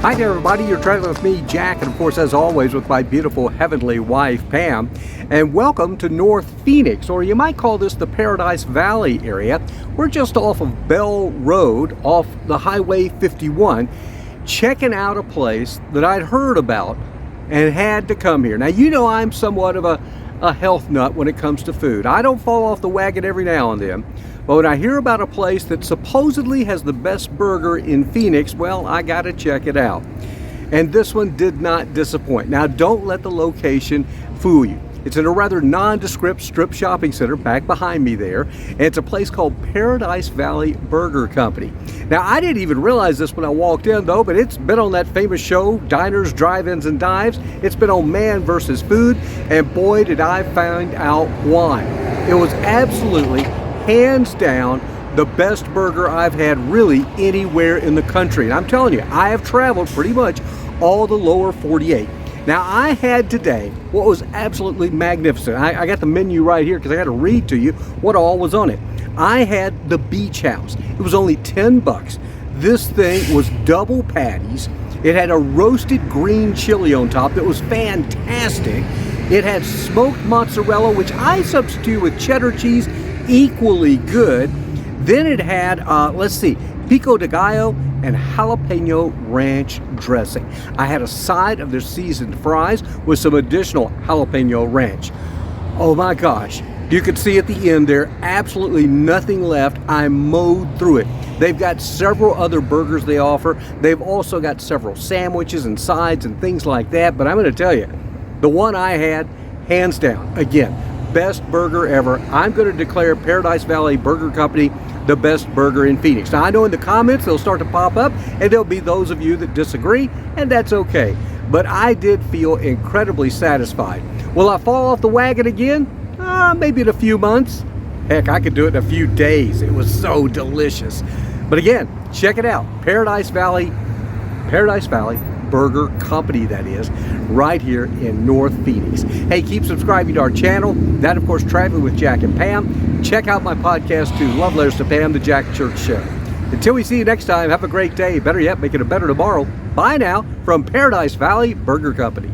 Hi there, everybody. You're traveling with me, Jack, and of course, as always, with my beautiful heavenly wife, Pam. And welcome to North Phoenix, or you might call this the Paradise Valley area. We're just off of Bell Road, off the Highway 51, checking out a place that I'd heard about and had to come here. Now, you know I'm somewhat of a health nut when it comes to food. I don't fall off the wagon every now and then. But when I hear about a place that supposedly has the best burger in Phoenix, well, I gotta check it out. And this one did not disappoint. Now, don't let the location fool you. It's in a rather nondescript strip shopping center back behind me there. And it's a place called Paradise Valley Burger Company. Now, I didn't even realize this when I walked in though, but it's been on that famous show, Diners, Drive-Ins, and Dives. It's been on Man vs. Food, and boy, did I find out why. It was absolutely, hands down, the best burger I've had really anywhere in the country. And I'm telling you, I have traveled pretty much all the lower 48. Now, I had today what was absolutely magnificent. I got the menu right here because I got to read to you what all was on it. I had the Beach House. It was only 10 bucks. This thing was double patties. It had a roasted green chili on top that was fantastic. It had smoked mozzarella, which I substitute with cheddar cheese, equally good. Then it had, pico de gallo and jalapeno ranch dressing. I had a side of their seasoned fries with some additional jalapeno ranch. Oh my gosh, you could see at the end there, absolutely nothing left. I mowed through it. They've got several other burgers they offer. They've also got several sandwiches and sides and things like that. But I'm going to tell you, the one I had, hands down, again, best burger ever. I'm going to declare Paradise Valley Burger Company the best burger in Phoenix. Now, I know in the comments they'll start to pop up, and there'll be those of you that disagree, and that's okay. But I did feel incredibly satisfied. Will I fall off the wagon again? Maybe in a few months. Heck, I could do it in a few days. It was so delicious. But again, check it out. Paradise Valley Burger Company, that is, right here in North Phoenix. Hey, keep subscribing to our channel. That, of course, Traveling with Jack and Pam. Check out my podcast too, Love Letters to Pam, The Jack Church Show. Until we see you next time, have a great day. Better yet, make it a better tomorrow. Bye now from Paradise Valley Burger Company.